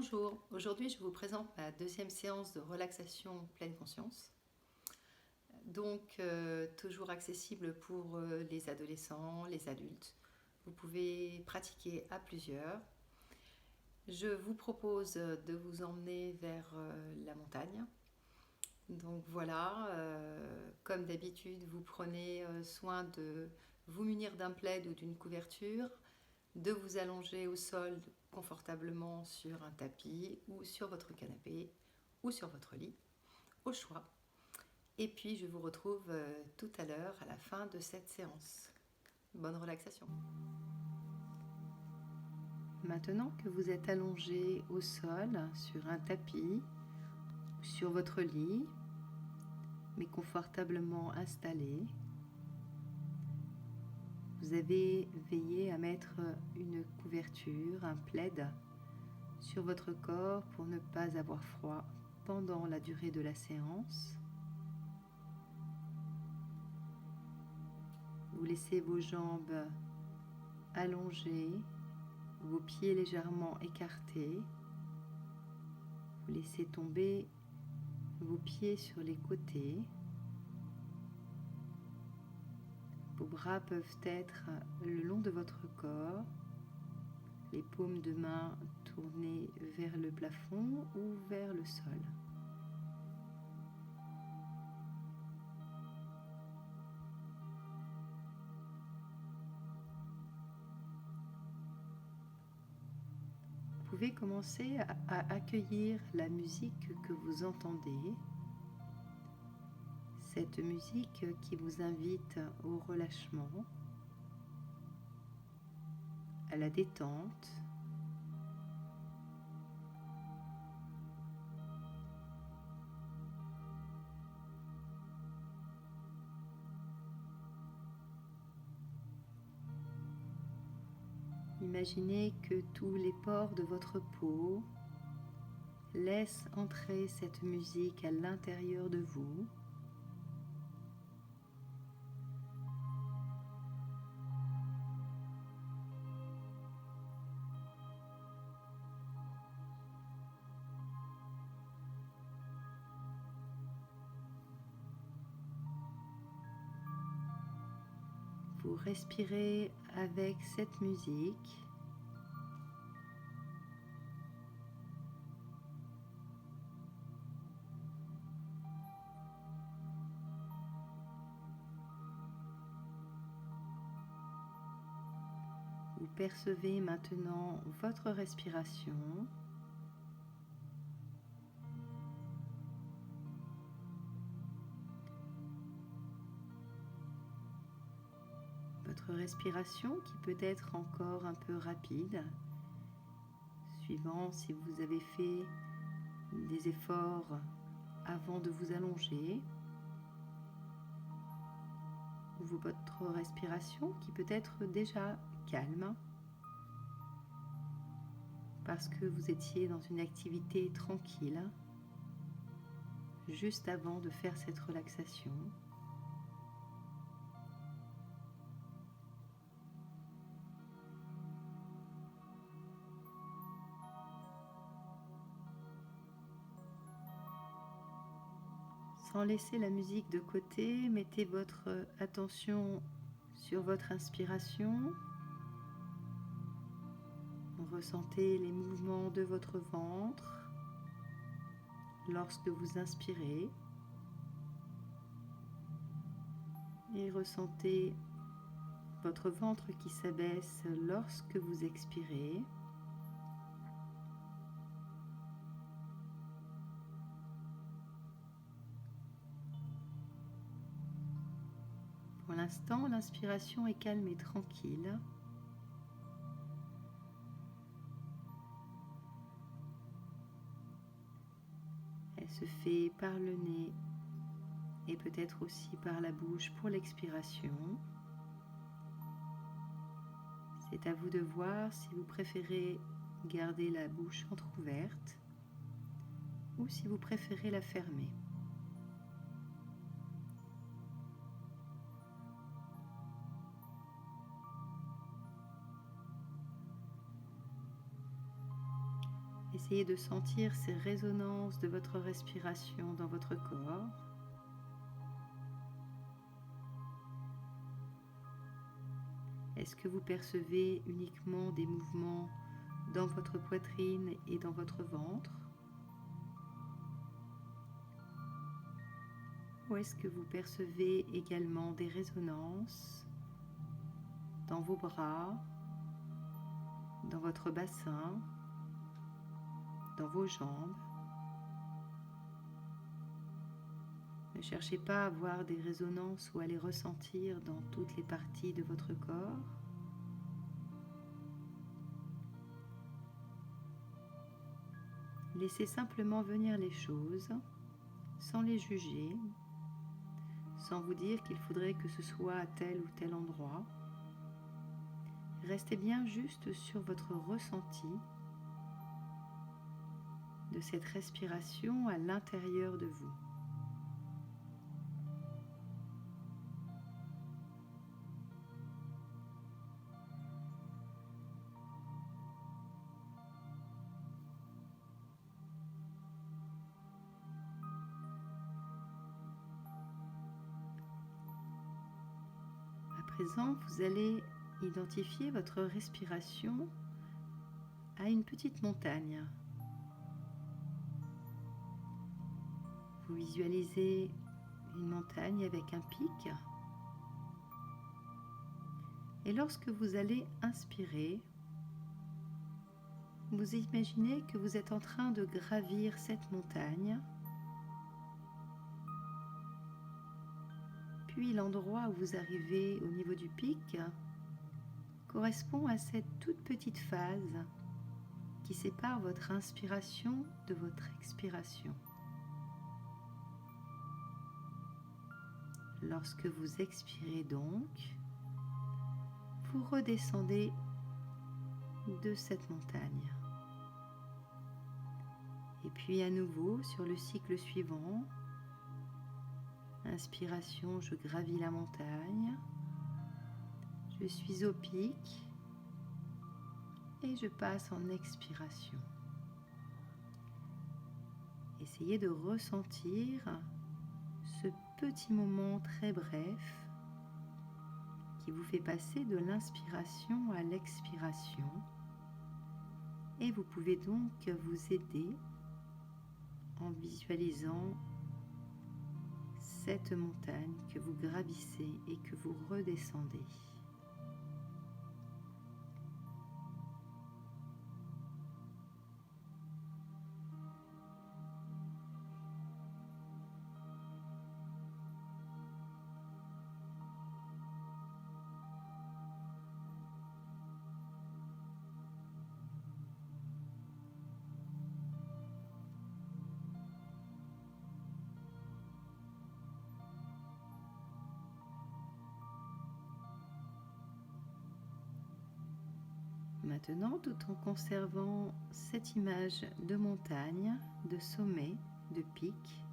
Bonjour, aujourd'hui je vous présente ma deuxième séance de relaxation pleine conscience. Toujours accessible pour les adolescents, les adultes. Vous pouvez pratiquer à plusieurs. Je vous propose de vous emmener vers la montagne. Donc voilà, comme d'habitude, vous prenez soin de vous munir d'un plaid ou d'une couverture, de vous allonger au sol confortablement sur un tapis ou sur votre canapé ou sur votre lit, au choix. Et puis je vous retrouve tout à l'heure à la fin de cette séance. Bonne relaxation. Maintenant que vous êtes allongé au sol sur un tapis ou sur votre lit, mais confortablement installé, vous avez veillé à mettre une couverture, un plaid, sur votre corps pour ne pas avoir froid pendant la durée de la séance. Vous laissez vos jambes allongées, vos pieds légèrement écartés. Vous laissez tomber vos pieds sur les côtés. Vos bras peuvent être le long de votre corps, les paumes de main tournées vers le plafond ou vers le sol. Vous pouvez commencer à accueillir la musique que vous entendez, cette musique qui vous invite au relâchement, à la détente. Imaginez que tous les pores de votre peau laissent entrer cette musique à l'intérieur de vous. Vous respirez avec cette musique. Vous percevez maintenant votre respiration. Votre respiration qui peut être encore un peu rapide, suivant si vous avez fait des efforts avant de vous allonger, ou votre respiration qui peut être déjà calme, parce que vous étiez dans une activité tranquille, juste avant de faire cette relaxation. Sans laisser la musique de côté, mettez votre attention sur votre inspiration. Ressentez les mouvements de votre ventre lorsque vous inspirez et ressentez votre ventre qui s'abaisse lorsque vous expirez. Pour l'instant, l'inspiration est calme et tranquille. Elle se fait par le nez et peut-être aussi par la bouche pour l'expiration. C'est à vous de voir si vous préférez garder la bouche entrouverte ou si vous préférez la fermer. Essayez de sentir ces résonances de votre respiration dans votre corps. Est-ce que vous percevez uniquement des mouvements dans votre poitrine et dans votre ventre? Ou est-ce que vous percevez également des résonances dans vos bras, dans votre bassin, dans vos jambes? Ne cherchez pas à avoir des résonances ou à les ressentir dans toutes les parties de votre corps. Laissez simplement venir les choses sans les juger, sans vous dire qu'il faudrait que ce soit à tel ou tel endroit. Restez bien juste sur votre ressenti de cette respiration à l'intérieur de vous. À présent, vous allez identifier votre respiration à une petite montagne. Vous visualisez une montagne avec un pic. Et lorsque vous allez inspirer, vous imaginez que vous êtes en train de gravir cette montagne. Puis l'endroit où vous arrivez au niveau du pic correspond à cette toute petite phase qui sépare votre inspiration de votre expiration. Lorsque vous expirez donc, vous redescendez de cette montagne. Et puis à nouveau sur le cycle suivant, inspiration, je gravis la montagne, je suis au pic et je passe en expiration. Essayez de ressentir ce petit moment très bref qui vous fait passer de l'inspiration à l'expiration. Et vous pouvez donc vous aider en visualisant cette montagne que vous gravissez et que vous redescendez. Maintenant, tout en conservant cette image de montagne, de sommet, de pic,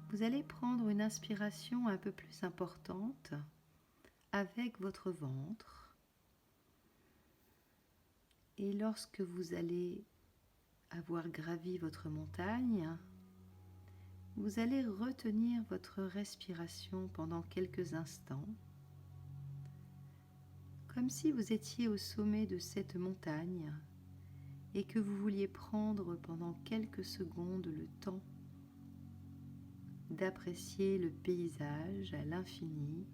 vous allez prendre une inspiration un peu plus importante avec votre ventre. Et lorsque vous allez avoir gravi votre montagne, vous allez retenir votre respiration pendant quelques instants, comme si vous étiez au sommet de cette montagne et que vous vouliez prendre pendant quelques secondes le temps d'apprécier le paysage à l'infini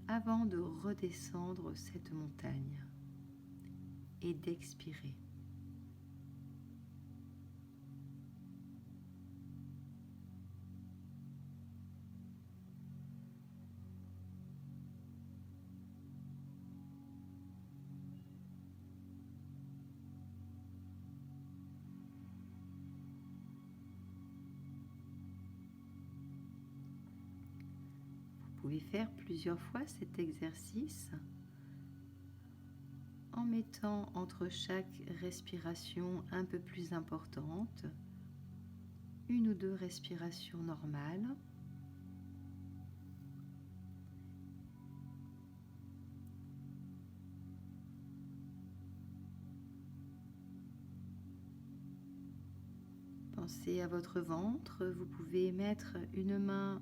avant de redescendre cette montagne et d'expirer. Vous pouvez faire plusieurs fois cet exercice en mettant entre chaque respiration un peu plus importante une ou deux respirations normales. Pensez à votre ventre. Vous pouvez mettre une main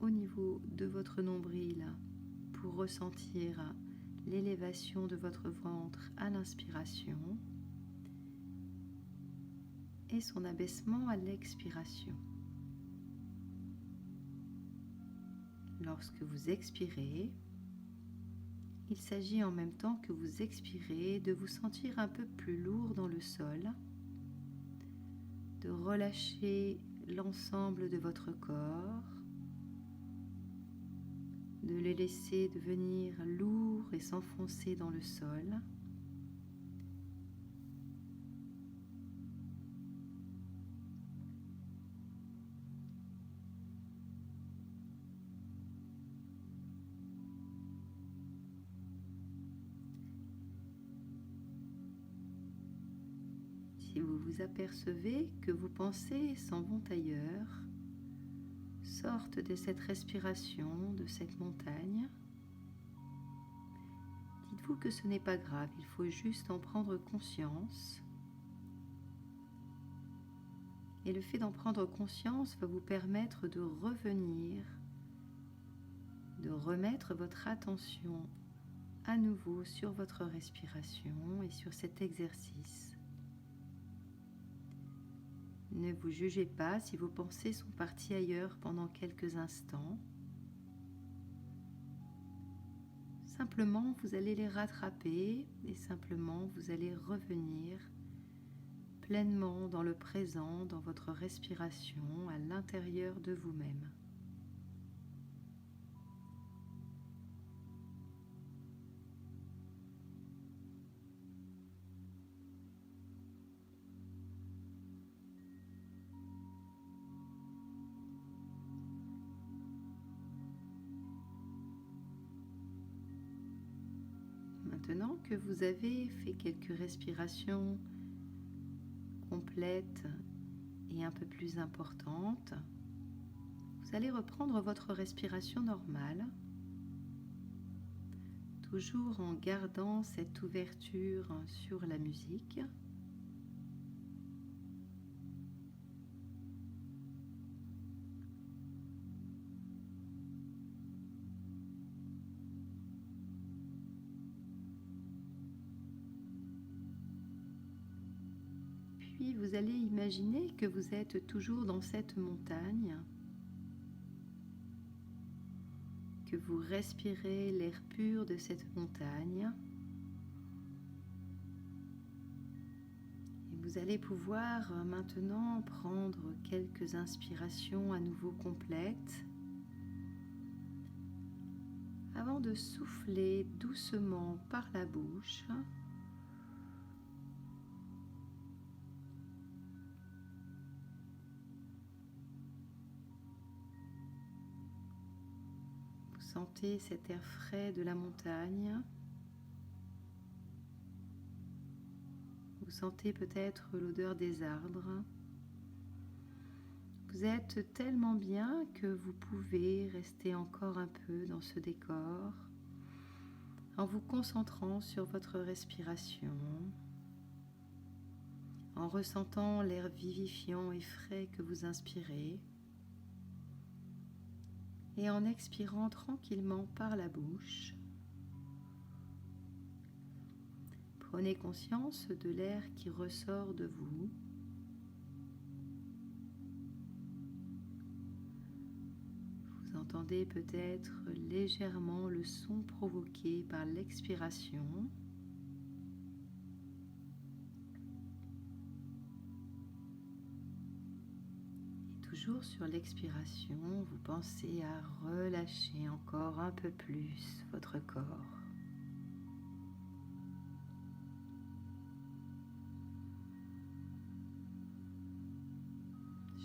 au niveau de votre nombril pour ressentir l'élévation de votre ventre à l'inspiration et son abaissement à l'expiration. Lorsque vous expirez, il s'agit en même temps que vous expirez de vous sentir un peu plus lourd dans le sol, de relâcher l'ensemble de votre corps, de le laisser devenir lourd et s'enfoncer dans le sol. Si vous vous apercevez que vos pensées s'en vont ailleurs, sortent de cette respiration, de cette montagne, dites-vous que ce n'est pas grave, il faut juste en prendre conscience. Et le fait d'en prendre conscience va vous permettre de revenir, de remettre votre attention à nouveau sur votre respiration et sur cet exercice. Ne vous jugez pas si vos pensées sont parties ailleurs pendant quelques instants. Simplement, vous allez les rattraper et simplement, vous allez revenir pleinement dans le présent, dans votre respiration, à l'intérieur de vous-même. Maintenant que vous avez fait quelques respirations complètes et un peu plus importantes, vous allez reprendre votre respiration normale, toujours en gardant cette ouverture sur la musique. Puis vous allez imaginer que vous êtes toujours dans cette montagne, que vous respirez l'air pur de cette montagne. Et vous allez pouvoir maintenant prendre quelques inspirations à nouveau complètes avant de souffler doucement par la bouche. Sentez cet air frais de la montagne. Vous sentez peut-être l'odeur des arbres. Vous êtes tellement bien que vous pouvez rester encore un peu dans ce décor en vous concentrant sur votre respiration, en ressentant l'air vivifiant et frais que vous inspirez. Et en expirant tranquillement par la bouche, prenez conscience de l'air qui ressort de vous. Vous entendez peut-être légèrement le son provoqué par l'expiration. Toujours sur l'expiration, vous pensez à relâcher encore un peu plus votre corps.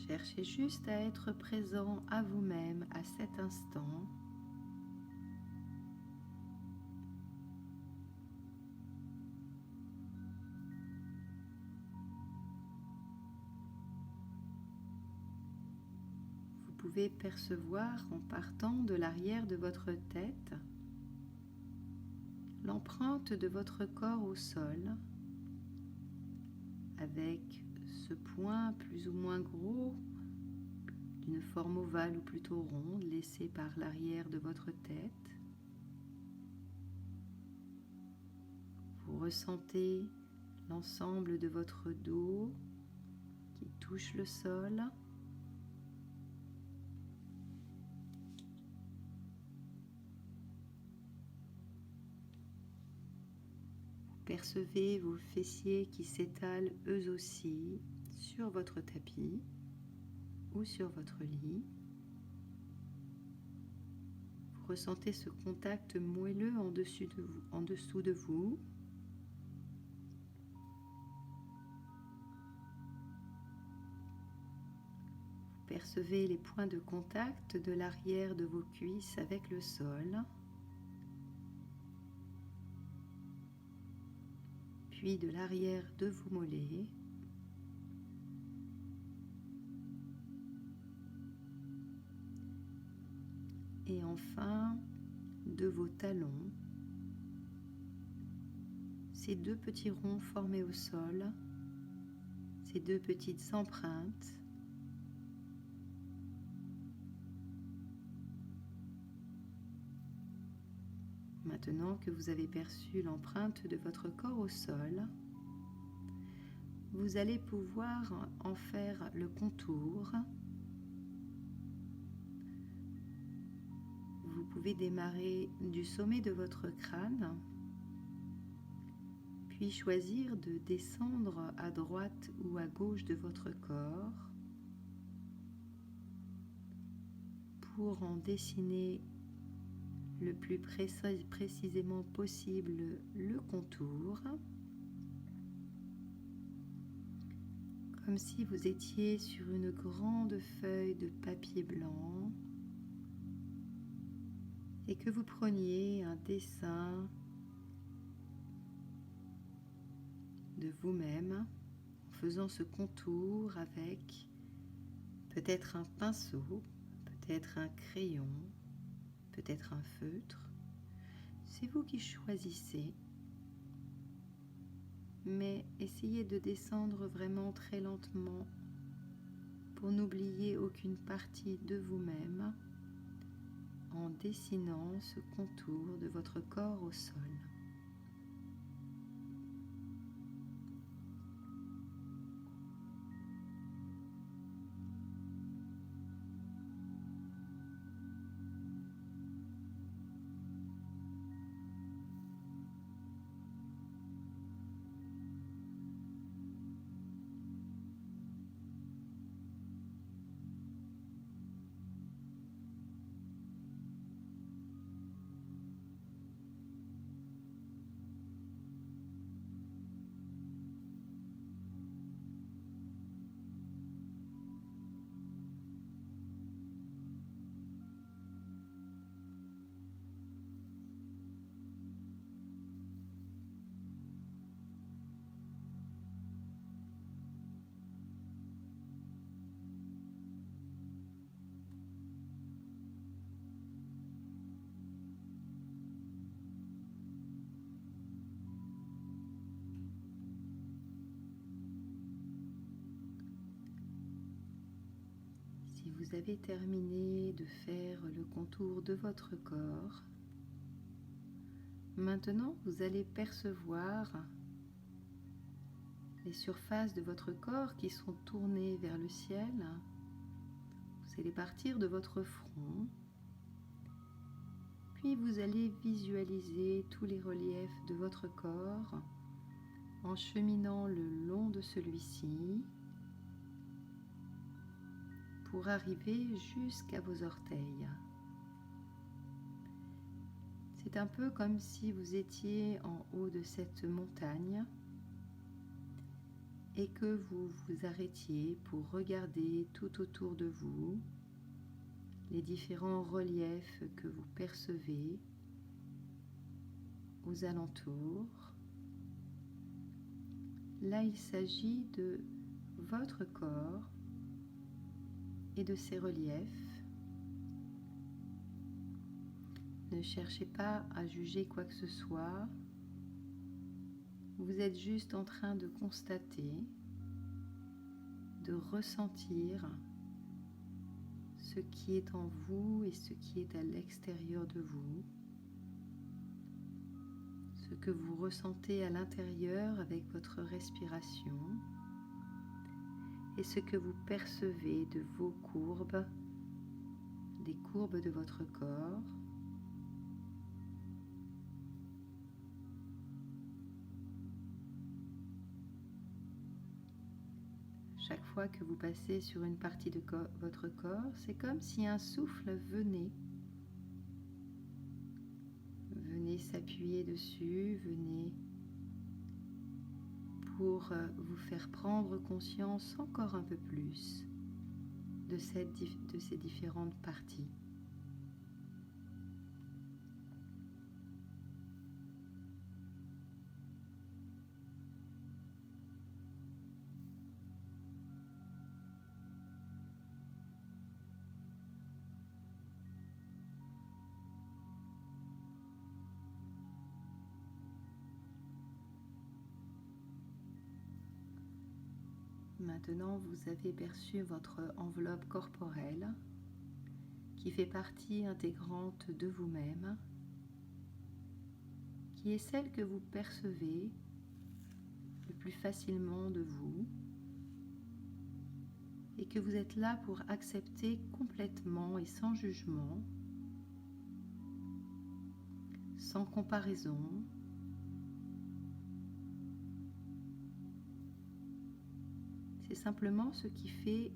Cherchez juste à être présent à vous-même à cet instant. Vous pouvez percevoir en partant de l'arrière de votre tête l'empreinte de votre corps au sol avec ce point plus ou moins gros, d'une forme ovale ou plutôt ronde, laissé par l'arrière de votre tête. Vous ressentez l'ensemble de votre dos qui touche le sol. Percevez vos fessiers qui s'étalent eux aussi sur votre tapis ou sur votre lit. Vous ressentez ce contact moelleux en dessous de vous. Vous percevez les points de contact de l'arrière de vos cuisses avec le sol. Puis de l'arrière de vos mollets. Et enfin, de vos talons, ces deux petits ronds formés au sol, ces deux petites empreintes. Maintenant que vous avez perçu l'empreinte de votre corps au sol, vous allez pouvoir en faire le contour. Vous pouvez démarrer du sommet de votre crâne, puis choisir de descendre à droite ou à gauche de votre corps pour en dessiner le plus précisément possible le contour, comme si vous étiez sur une grande feuille de papier blanc et que vous preniez un dessin de vous-même en faisant ce contour avec peut-être un pinceau, peut-être un crayon, peut-être un feutre. C'est vous qui choisissez, mais essayez de descendre vraiment très lentement pour n'oublier aucune partie de vous-même en dessinant ce contour de votre corps au sol. Si vous avez terminé de faire le contour de votre corps, maintenant vous allez percevoir les surfaces de votre corps qui sont tournées vers le ciel. Vous allez partir de votre front, puis vous allez visualiser tous les reliefs de votre corps en cheminant le long de celui-ci pour arriver jusqu'à vos orteils. C'est un peu comme si vous étiez en haut de cette montagne et que vous vous arrêtiez pour regarder tout autour de vous les différents reliefs que vous percevez aux alentours. Là, il s'agit de votre corps et de ses reliefs. Ne cherchez pas à juger quoi que ce soit. Vous êtes juste en train de constater de ressentir ce qui est en vous et ce qui est à l'extérieur de vous, ce que vous ressentez à l'intérieur avec votre respiration et ce que vous percevez de vos courbes, des courbes de votre corps. Chaque fois que vous passez sur une partie de votre corps, c'est comme si un souffle venait s'appuyer dessus, venez pour vous faire prendre conscience encore un peu plus de ces différentes parties. Maintenant, vous avez perçu votre enveloppe corporelle qui fait partie intégrante de vous-même, qui est celle que vous percevez le plus facilement de vous et que vous êtes là pour accepter complètement et sans jugement, sans comparaison. C'est simplement ce qui fait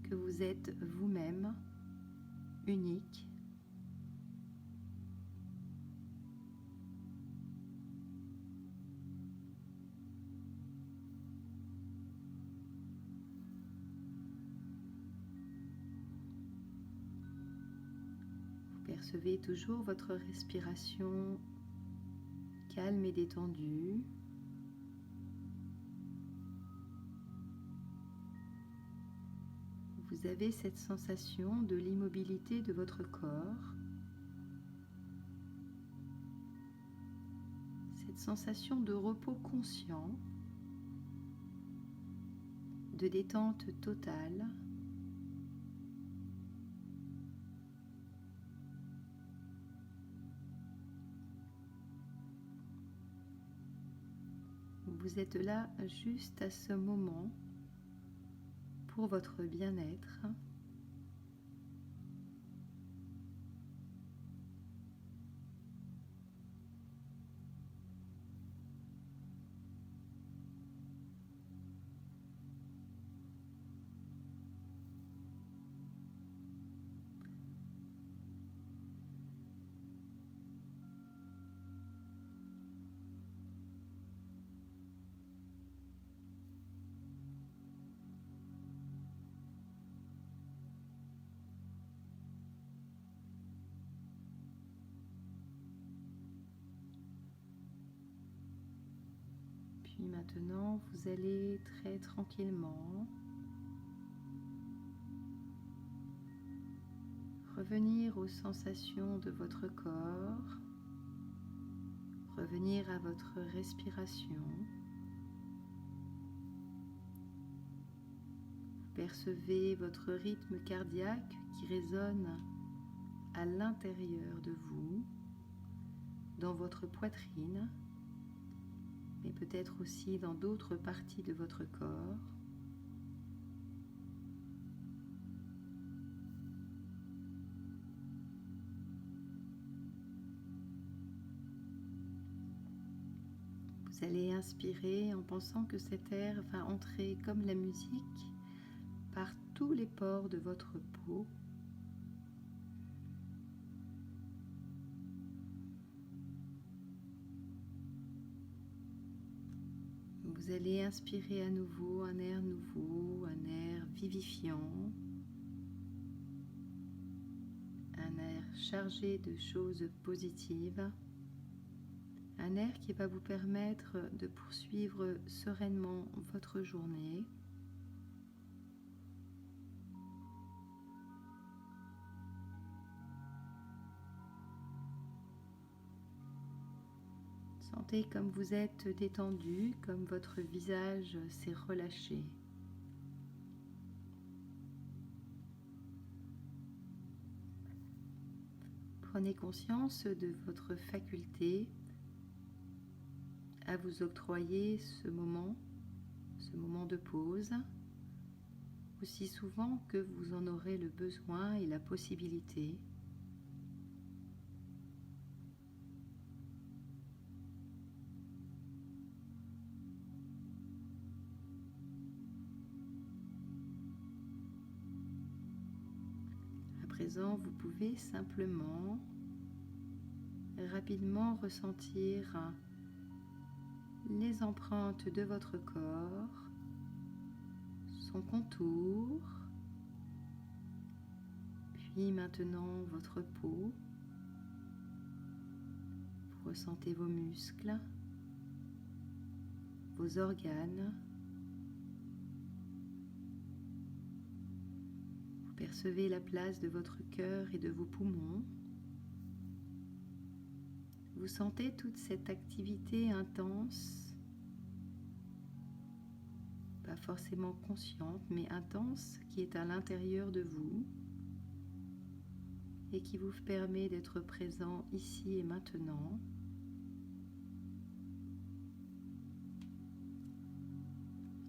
que vous êtes vous-même, unique. Vous percevez toujours votre respiration calme et détendue. Vous avez cette sensation de l'immobilité de votre corps, cette sensation de repos conscient, de détente totale. Vous êtes là juste à ce moment pour votre bien-être. Puis maintenant, vous allez très tranquillement revenir aux sensations de votre corps, revenir à votre respiration. Percevez votre rythme cardiaque qui résonne à l'intérieur de vous, dans votre poitrine, mais peut-être aussi dans d'autres parties de votre corps. Vous allez inspirer en pensant que cet air va entrer comme la musique par tous les pores de votre peau. Vous allez inspirer à nouveau, un air vivifiant, un air chargé de choses positives, un air qui va vous permettre de poursuivre sereinement votre journée. Sentez comme vous êtes détendu, comme votre visage s'est relâché. Prenez conscience de votre faculté à vous octroyer ce moment de pause, aussi souvent que vous en aurez le besoin et la possibilité. À présent, vous pouvez simplement, rapidement ressentir les empreintes de votre corps, son contour, puis maintenant votre peau. Vous ressentez vos muscles, vos organes. Vous percevez la place de votre cœur et de vos poumons. Vous sentez toute cette activité intense, pas forcément consciente, mais intense, qui est à l'intérieur de vous et qui vous permet d'être présent ici et maintenant.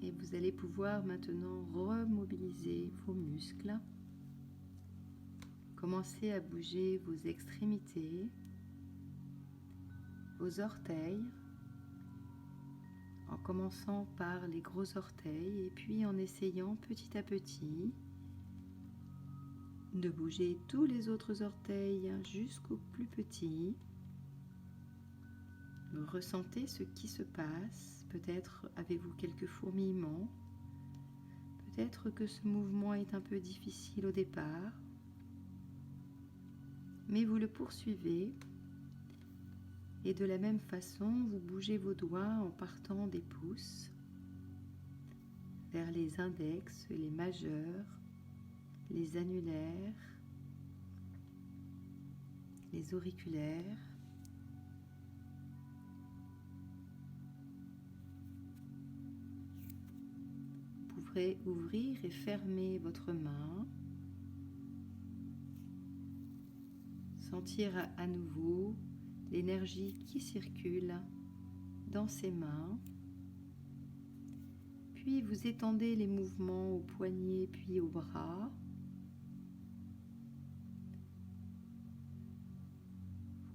Et vous allez pouvoir maintenant remobiliser vos muscles. Commencez à bouger vos extrémités, vos orteils, en commençant par les gros orteils et puis en essayant petit à petit de bouger tous les autres orteils jusqu'au plus petit. Ressentez ce qui se passe. Peut-être avez-vous quelques fourmillements. Peut-être que ce mouvement est un peu difficile au départ, mais vous le poursuivez. Et de la même façon, vous bougez vos doigts en partant des pouces vers les index, les majeurs, les annulaires, les auriculaires. Vous pourrez ouvrir et fermer votre main. Sentir à nouveau l'énergie qui circule dans ses mains. Puis vous étendez les mouvements aux poignets puis aux bras.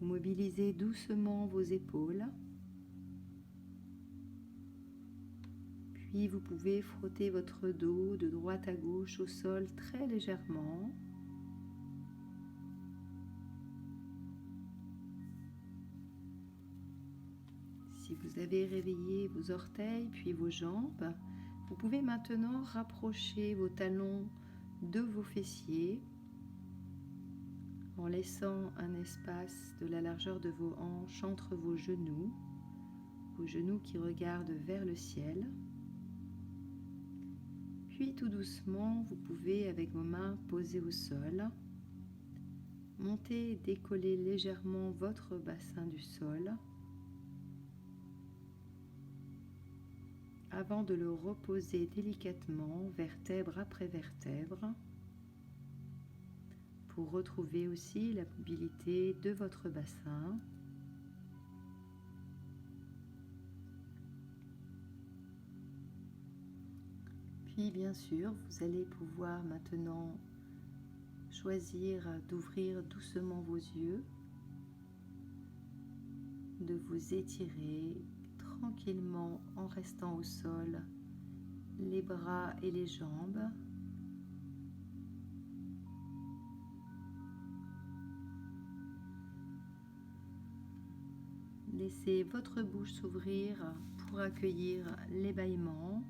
Vous mobilisez doucement vos épaules. Puis vous pouvez frotter votre dos de droite à gauche au sol très légèrement. Si vous avez réveillé vos orteils puis vos jambes, vous pouvez maintenant rapprocher vos talons de vos fessiers en laissant un espace de la largeur de vos hanches entre vos genoux qui regardent vers le ciel. Puis tout doucement, vous pouvez avec vos mains posées au sol, monter et décoller légèrement votre bassin du sol avant de le reposer délicatement vertèbre après vertèbre pour retrouver aussi la mobilité de votre bassin. Puis bien sûr, vous allez pouvoir maintenant choisir d'ouvrir doucement vos yeux, de vous étirer tranquillement en restant au sol, les bras et les jambes. Laissez votre bouche s'ouvrir pour accueillir les bâillements.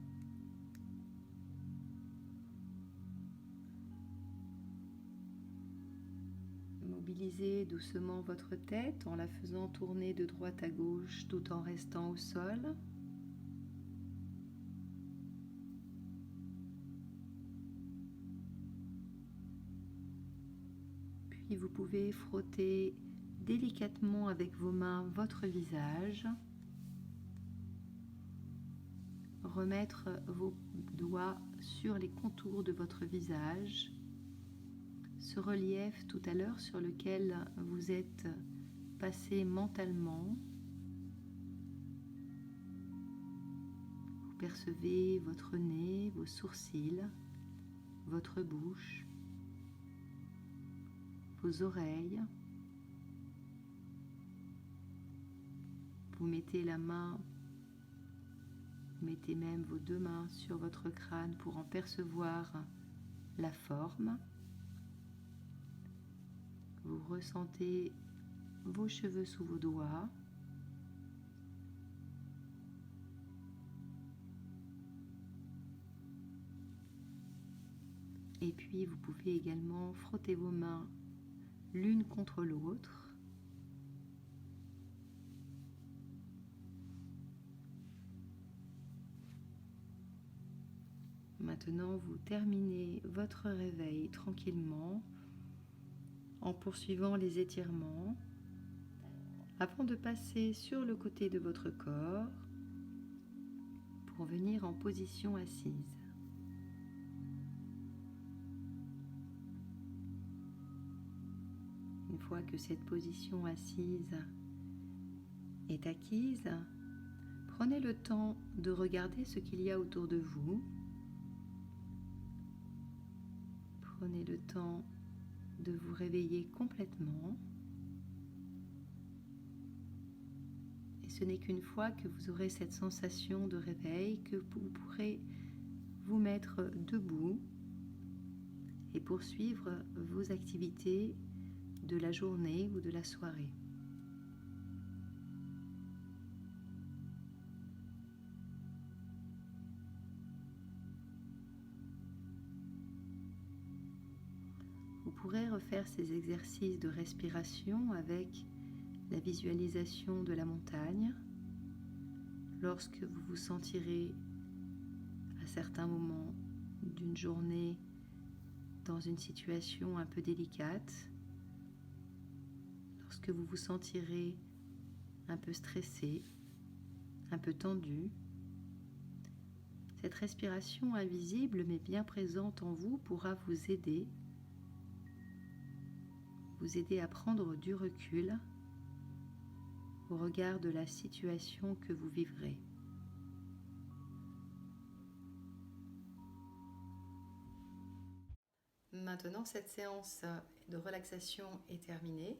Mobilisez doucement votre tête en la faisant tourner de droite à gauche tout en restant au sol. Puis vous pouvez frotter délicatement avec vos mains votre visage. Remettre vos doigts sur les contours de votre visage ce relief tout à l'heure sur lequel vous êtes passé mentalement. Vous percevez votre nez, vos sourcils, votre bouche, vos oreilles. Vous mettez la main, vous mettez même vos deux mains sur votre crâne pour en percevoir la forme. Vous ressentez vos cheveux sous vos doigts. Et puis vous pouvez également frotter vos mains l'une contre l'autre. Maintenant, vous terminez votre réveil tranquillement en poursuivant les étirements avant de passer sur le côté de votre corps pour venir en position assise. Une fois que cette position assise est acquise, prenez le temps de regarder ce qu'il y a autour de vous. Prenez le temps de vous réveiller complètement. Et ce n'est qu'une fois que vous aurez cette sensation de réveil que vous pourrez vous mettre debout et poursuivre vos activités de la journée ou de la soirée. Vous pourrez refaire ces exercices de respiration avec la visualisation de la montagne lorsque vous vous sentirez à certains moments d'une journée dans une situation un peu délicate, lorsque vous vous sentirez un peu stressé, un peu tendu. Cette respiration invisible mais bien présente en vous pourra vous aider à prendre du recul au regard de la situation que vous vivrez. Maintenant, cette séance de relaxation est terminée.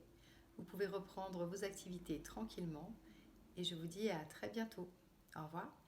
Vous pouvez reprendre vos activités tranquillement et je vous dis à très bientôt. Au revoir.